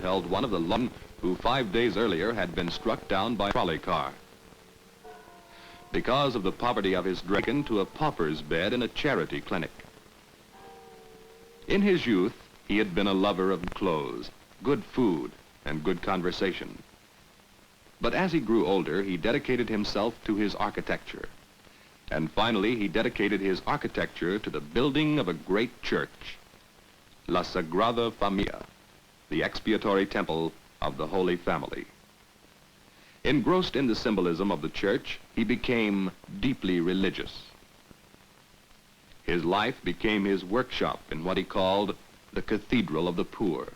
held one of the men who 5 days earlier had been struck down by a trolley car. Because of the poverty of his taken to a pauper's bed in a charity clinic. In his youth, he had been a lover of clothes, good food, and good conversation. But as he grew older, he dedicated himself to his architecture. And finally, he dedicated his architecture to the building of a great church, La Sagrada Familia, the expiatory temple of the Holy Family. Engrossed in the symbolism of the church, he became deeply religious. His life became his workshop in what he called the Cathedral of the Poor.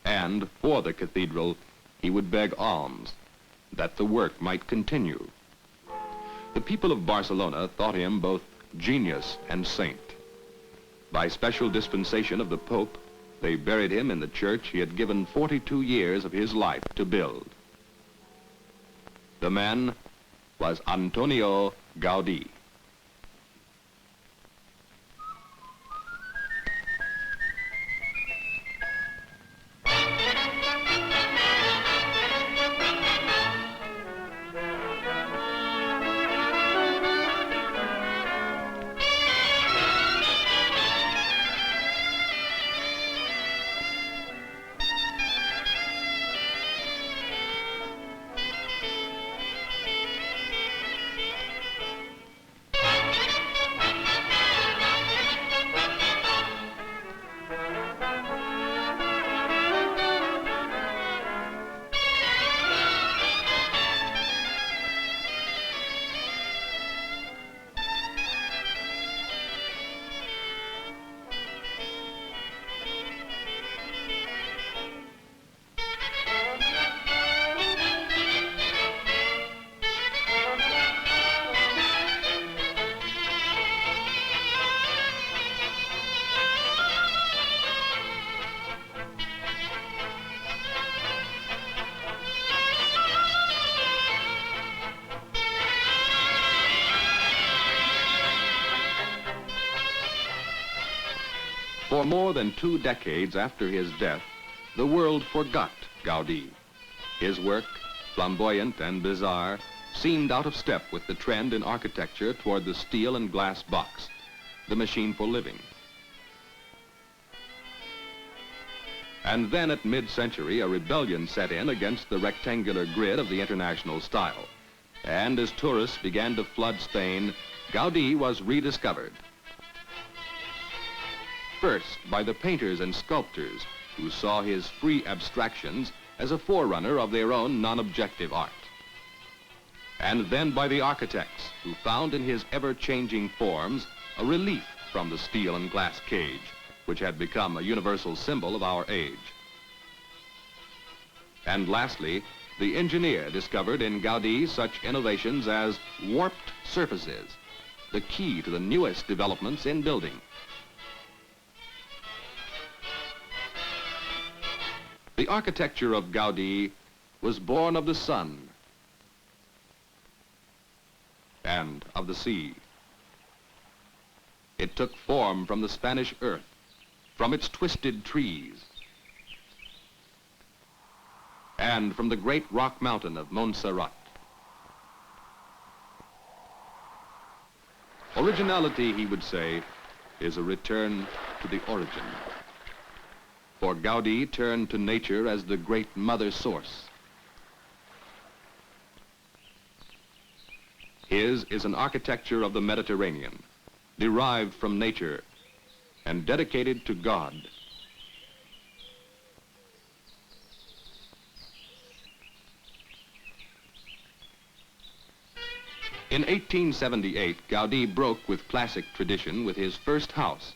And for the cathedral, he would beg alms, that the work might continue. The people of Barcelona thought him both genius and saint. By special dispensation of the Pope, they buried him in the church he had given 42 years of his life to build. The man was Antoni Gaudi. For more than 2 decades after his death, the world forgot Gaudi. His work, flamboyant and bizarre, seemed out of step with the trend in architecture toward the steel and glass box, the machine for living. And then at mid-century, a rebellion set in against the rectangular grid of the international style. And as tourists began to flood Spain, Gaudi was rediscovered. First, by the painters and sculptors who saw his free abstractions as a forerunner of their own non-objective art. And then by the architects who found in his ever-changing forms a relief from the steel and glass cage, which had become a universal symbol of our age. And lastly, the engineer discovered in Gaudi such innovations as warped surfaces, the key to the newest developments in building. The architecture of Gaudi was born of the sun and of the sea. It took form from the Spanish earth, from its twisted trees, and from the great rock mountain of Montserrat. Originality, he would say, is a return to the origin. For Gaudi turned to nature as the great mother source. His is an architecture of the Mediterranean, derived from nature and dedicated to God. In 1878, Gaudi broke with classic tradition with his first house,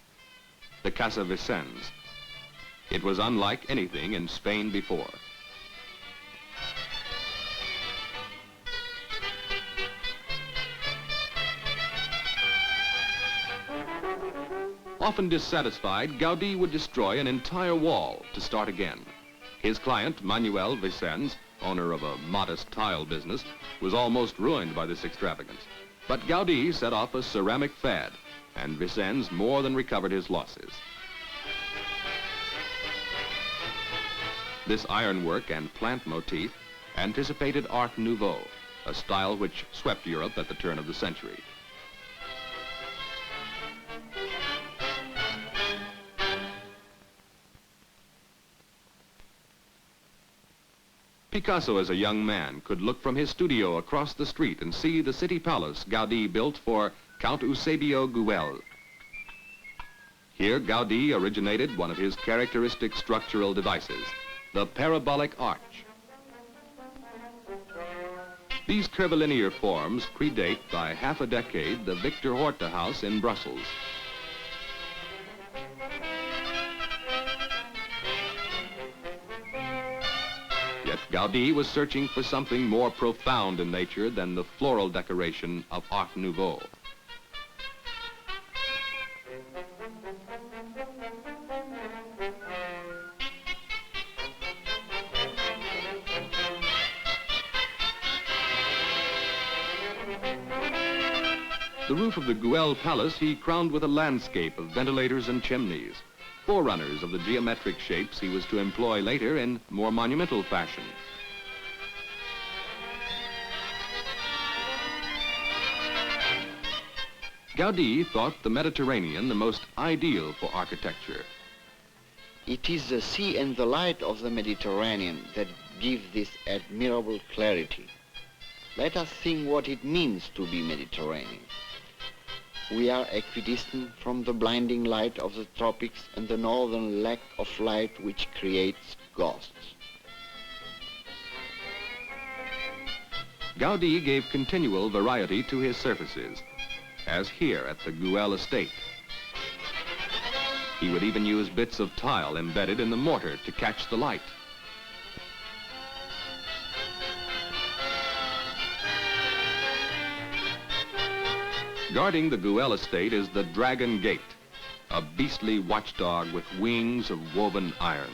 the Casanelles. It was unlike anything in Spain before. Often dissatisfied, Gaudi would destroy an entire wall to start again. His client, Manuel Vicens, owner of a modest tile business, was almost ruined by this extravagance. But Gaudi set off a ceramic fad, and Vicens more than recovered his losses. This ironwork and plant motif anticipated Art Nouveau, a style which swept Europe at the turn of the century. Picasso, as a young man, could look from his studio across the street and see the city palace Gaudi built for Count Eusebio Güell. Here, Gaudi originated one of his characteristic structural devices, the parabolic arch. These curvilinear forms predate by half a decade the Victor Horta house in Brussels. Yet Gaudi was searching for something more profound in nature than the floral decoration of Art Nouveau. The roof of the Güell Palace he crowned with a landscape of ventilators and chimneys, forerunners of the geometric shapes he was to employ later in more monumental fashion. Gaudi thought the Mediterranean the most ideal for architecture. It is the sea and the light of the Mediterranean that give this admirable clarity. Let us think what it means to be Mediterranean. We are equidistant from the blinding light of the tropics and the northern lack of light which creates ghosts. Gaudi gave continual variety to his surfaces, as here at the Güell estate. He would even use bits of tile embedded in the mortar to catch the light. Guarding the Güell estate is the Dragon Gate, a beastly watchdog with wings of woven iron.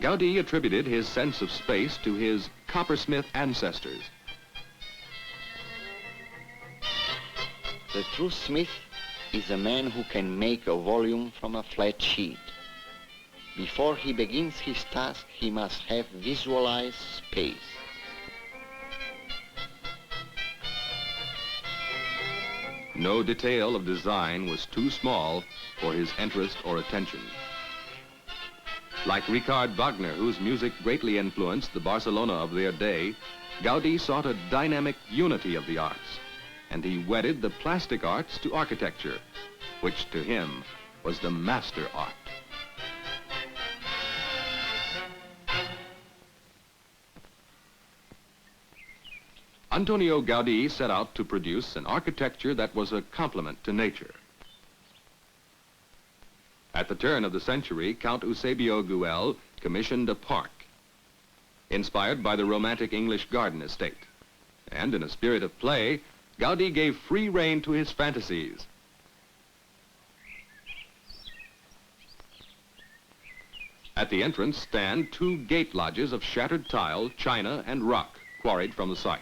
Gaudi attributed his sense of space to his coppersmith ancestors. The true smith is a man who can make a volume from a flat sheet. Before he begins his task, he must have visualized space. No detail of design was too small for his interest or attention. Like Richard Wagner, whose music greatly influenced the Barcelona of their day, Gaudi sought a dynamic unity of the arts, and he wedded the plastic arts to architecture, which to him was the master art. Antonio Gaudi set out to produce an architecture that was a complement to nature. At the turn of the century, Count Eusebio Güell commissioned a park, inspired by the romantic English garden estate. And in a spirit of play, Gaudi gave free rein to his fantasies. At the entrance stand two gate lodges of shattered tile, china, and rock quarried from the site.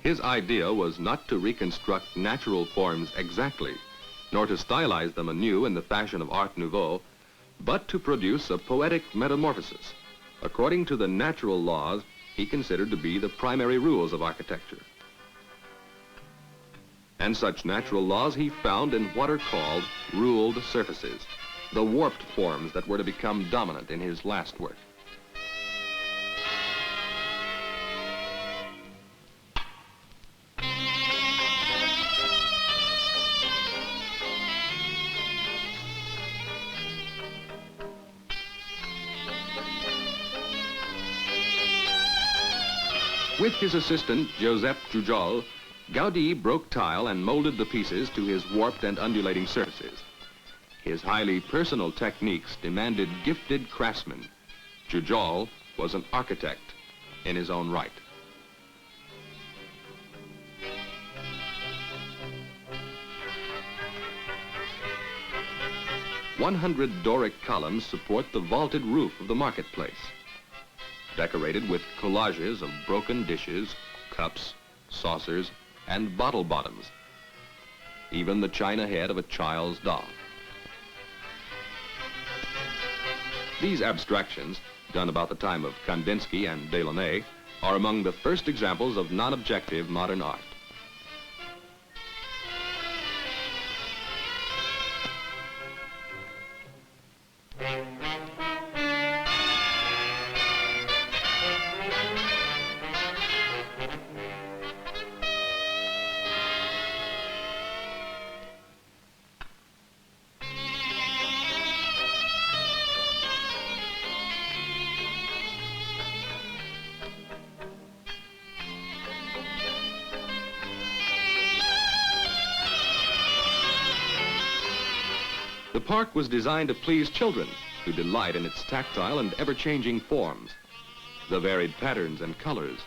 His idea was not to reconstruct natural forms exactly, nor to stylize them anew in the fashion of Art Nouveau, but to produce a poetic metamorphosis, according to the natural laws he considered to be the primary rules of architecture. And such natural laws he found in what are called ruled surfaces, the warped forms that were to become dominant in his last work. With his assistant, Joseph Jujol, Gaudi broke tile and molded the pieces to his warped and undulating surfaces. His highly personal techniques demanded gifted craftsmen. Jujol was an architect in his own right. "100 Doric columns support the vaulted roof of the marketplace, decorated with collages of broken dishes, cups, saucers, and bottle bottoms, even the china head of a child's doll." These abstractions, done about the time of Kandinsky and Delaunay, are among the first examples of non-objective modern art. The park was designed to please children who delight in its tactile and ever-changing forms, the varied patterns and colors,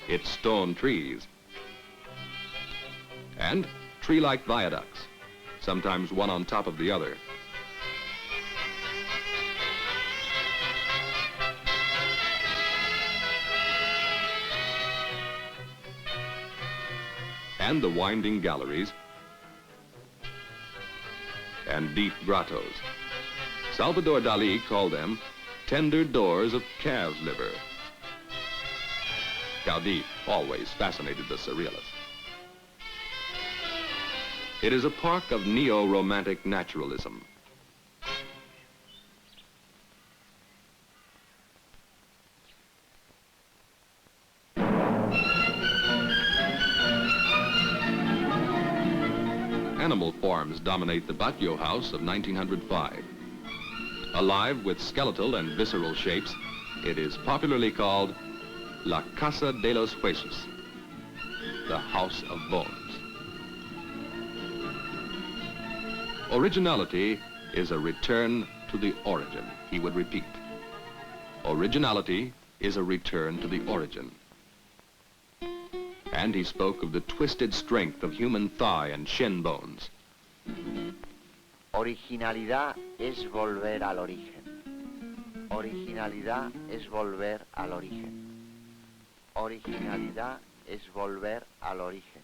its stone trees, and tree-like viaducts, sometimes one on top of the other. And the winding galleries and deep grottos. Salvador Dali called them tender doors of calf's liver. Gaudi always fascinated the surrealists. It is a park of neo-romantic naturalism. Animal forms dominate the Batlló house of 1905. Alive with skeletal and visceral shapes, it is popularly called La Casa de los Huesos, the House of Bones. Originality is a return to the origin, he would repeat. Originality is a return to the origin. And he spoke of the twisted strength of human thigh and shin bones. Originalidad es volver al origen. Originalidad es volver al origen. Originalidad es volver al origen.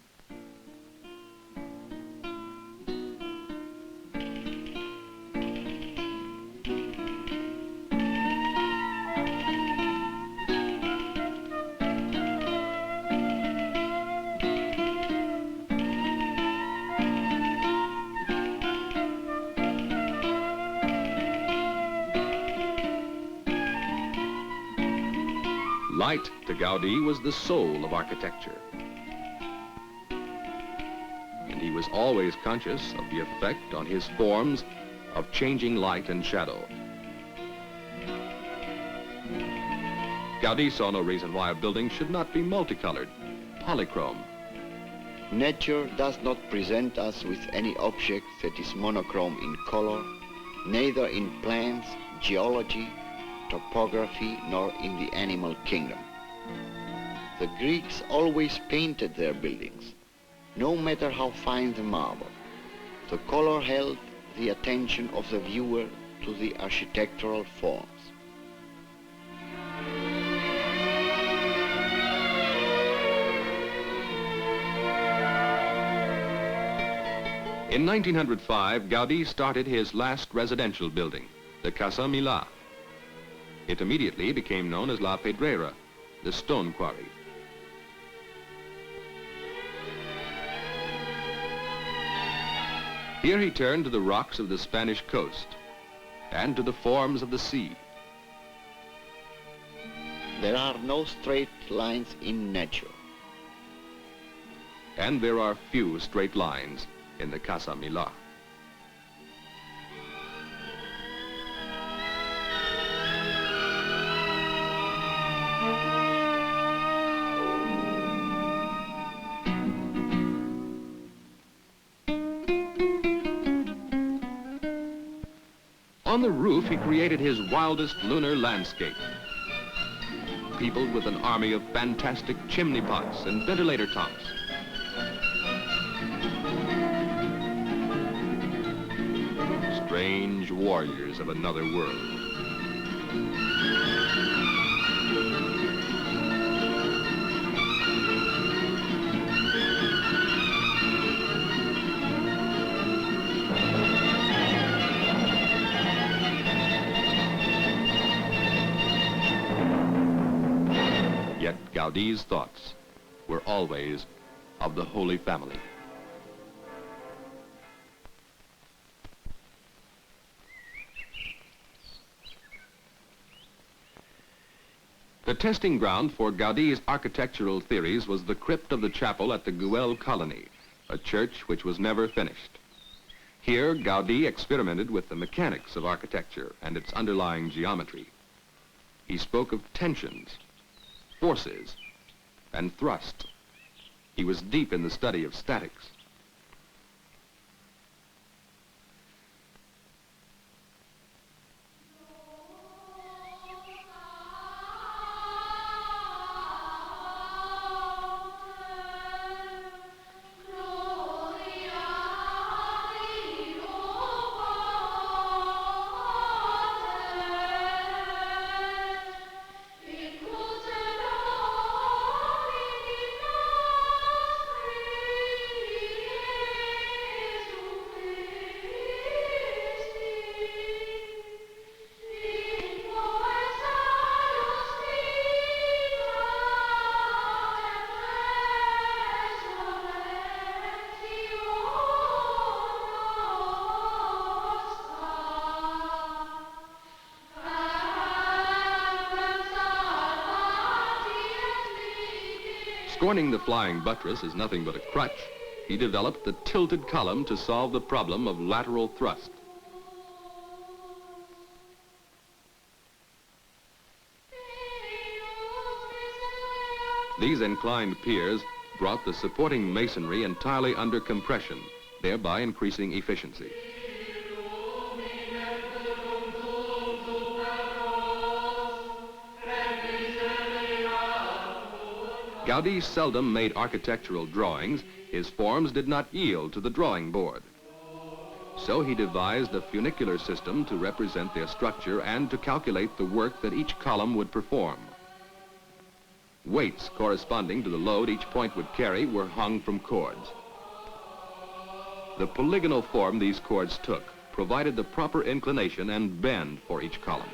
Light to Gaudi was the soul of architecture. And he was always conscious of the effect on his forms of changing light and shadow. Gaudi saw no reason why a building should not be multicolored, polychrome. Nature does not present us with any object that is monochrome in color, neither in plants, geology, topography, nor in the animal kingdom. The Greeks always painted their buildings, no matter how fine the marble. The color held the attention of the viewer to the architectural forms. In 1905, Gaudi started his last residential building, the Casa Milà. It immediately became known as La Pedrera, the stone quarry. Here he turned to the rocks of the Spanish coast and to the forms of the sea. There are no straight lines in nature. And there are few straight lines in the Casa Milà. On the roof, he created his wildest lunar landscape, peopled with an army of fantastic chimney pots and ventilator tops. Strange warriors of another world. Yet Gaudi's thoughts were always of the Holy Family. The testing ground for Gaudi's architectural theories was the crypt of the chapel at the Güell colony, a church which was never finished. Here, Gaudi experimented with the mechanics of architecture and its underlying geometry. He spoke of tensions, forces, and thrust. He was deep in the study of statics. Scorning the flying buttress as nothing but a crutch, he developed the tilted column to solve the problem of lateral thrust. These inclined piers brought the supporting masonry entirely under compression, thereby increasing efficiency. Gaudi seldom made architectural drawings. His forms did not yield to the drawing board. So he devised a funicular system to represent their structure and to calculate the work that each column would perform. Weights corresponding to the load each point would carry were hung from cords. The polygonal form these cords took provided the proper inclination and bend for each column.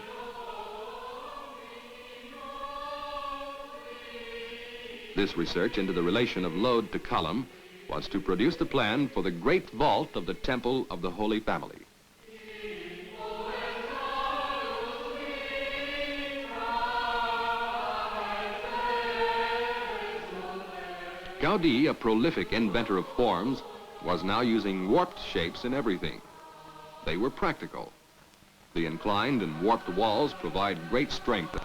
This research into the relation of load to column was to produce the plan for the great vault of the Temple of the Holy Family. Gaudi, a prolific inventor of forms, was now using warped shapes in everything. They were practical. The inclined and warped walls provide great strength.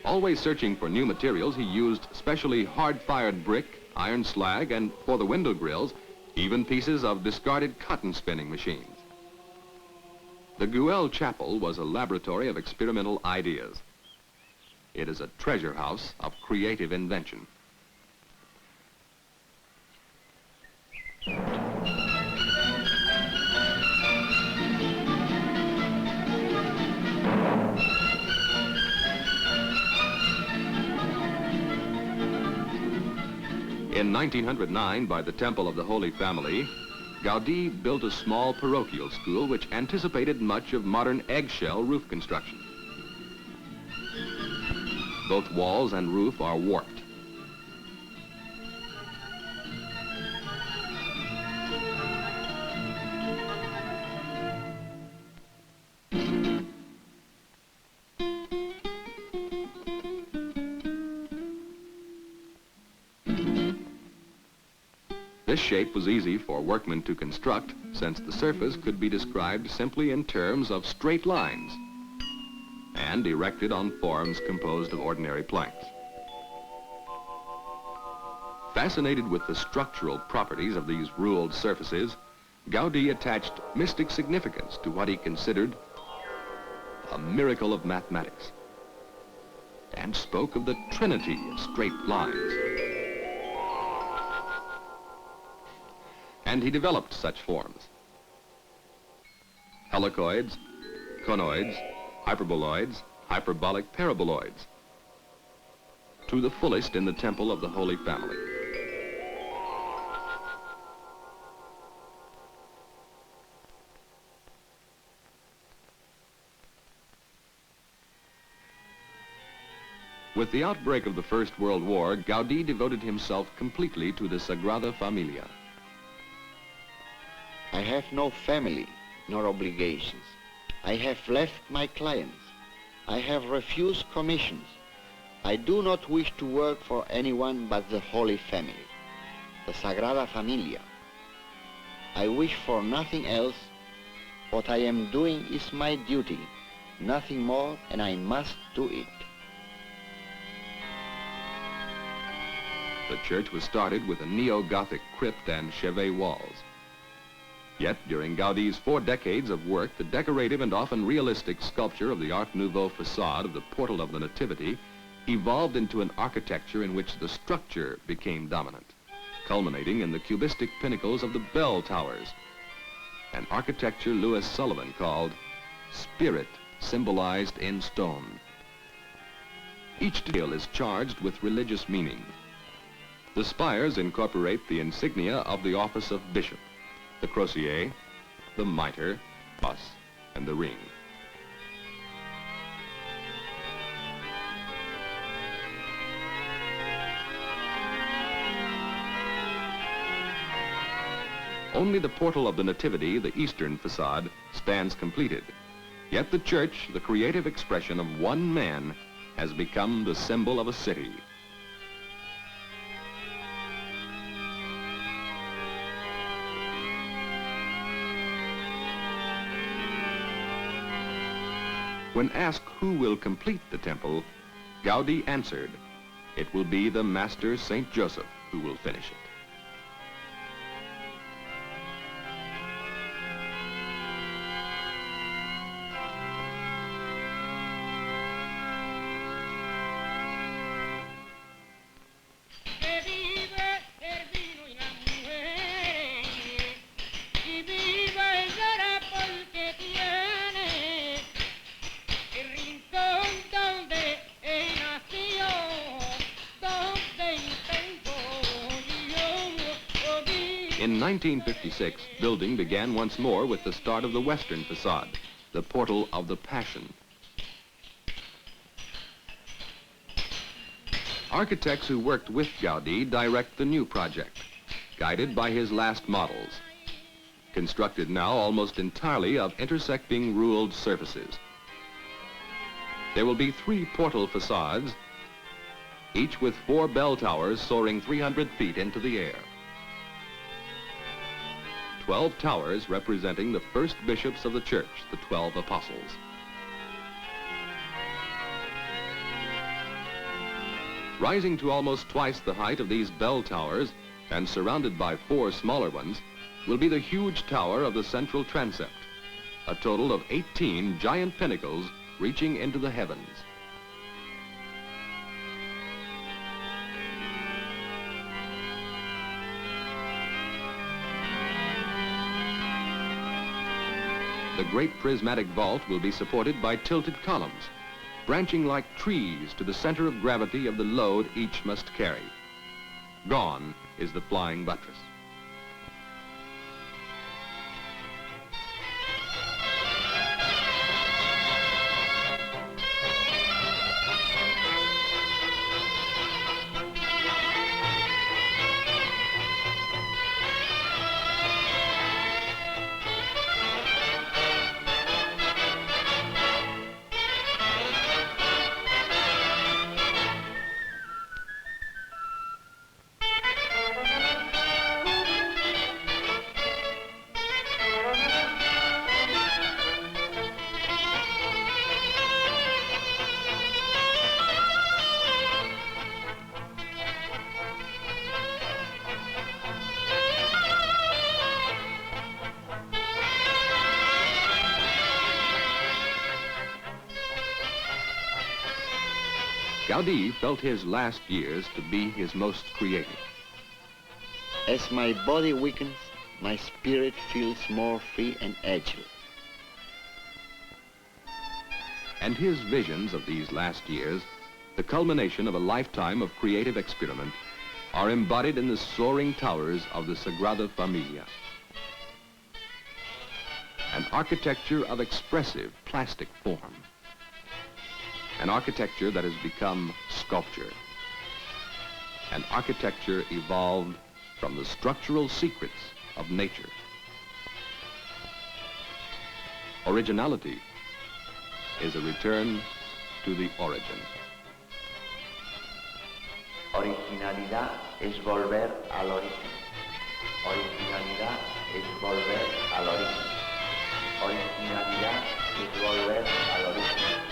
Always searching for new materials, he used specially hard-fired brick, iron slag, and for the window grills, even pieces of discarded cotton spinning machines. The Güell Chapel was a laboratory of experimental ideas. It is a treasure house of creative invention. In 1909, by the Temple of the Holy Family, Gaudi built a small parochial school which anticipated much of modern eggshell roof construction. Both walls and roof are warped. This shape was easy for workmen to construct, since the surface could be described simply in terms of straight lines and erected on forms composed of ordinary planks. Fascinated with the structural properties of these ruled surfaces, Gaudi attached mystic significance to what he considered a miracle of mathematics and spoke of the trinity of straight lines. And he developed such forms: helicoids, conoids, hyperboloids, hyperbolic paraboloids, to the fullest in the temple of the Holy Family. With the outbreak of the First World War, Gaudi devoted himself completely to the Sagrada Familia. I have no family nor obligations. I have left my clients. I have refused commissions. I do not wish to work for anyone but the Holy Family, the Sagrada Familia. I wish for nothing else. What I am doing is my duty, nothing more, and I must do it. The church was started with a neo-Gothic crypt and chevet walls. Yet, during Gaudi's 4 decades of work, the decorative and often realistic sculpture of the Art Nouveau facade of the Portal of the Nativity evolved into an architecture in which the structure became dominant, culminating in the cubistic pinnacles of the bell towers, an architecture Louis Sullivan called spirit symbolized in stone. Each detail is charged with religious meaning. The spires incorporate the insignia of the office of bishop, the crosier, the mitre, cross, and the ring. Only the Portal of the Nativity, the eastern facade, stands completed. Yet the church, the creative expression of one man, has become the symbol of a city. When asked who will complete the temple, Gaudi answered, "It will be the Master Saint Joseph who will finish it." In 1956, building began once more with the start of the western facade, the Portal of the Passion. Architects who worked with Gaudi direct the new project, guided by his last models, constructed now almost entirely of intersecting ruled surfaces. There will be 3 portal facades, each with 4 bell towers soaring 300 feet into the air. 12 towers representing the first bishops of the church, the 12 apostles. Rising to almost twice the height of these bell towers and surrounded by 4 smaller ones will be the huge tower of the central transept, a total of 18 giant pinnacles reaching into the heavens. The great prismatic vault will be supported by tilted columns, branching like trees to the center of gravity of the load each must carry. Gone is the flying buttress. Gaudi felt his last years to be his most creative. As my body weakens, my spirit feels more free and agile. And his visions of these last years, the culmination of a lifetime of creative experiment, are embodied in the soaring towers of the Sagrada Familia. An architecture of expressive plastic form. An architecture that has become sculpture. An architecture evolved from the structural secrets of nature. Originality is a return to the origin. Originalidad es volver al origen. Originalidad es volver al origen. Originalidad es volver al origen.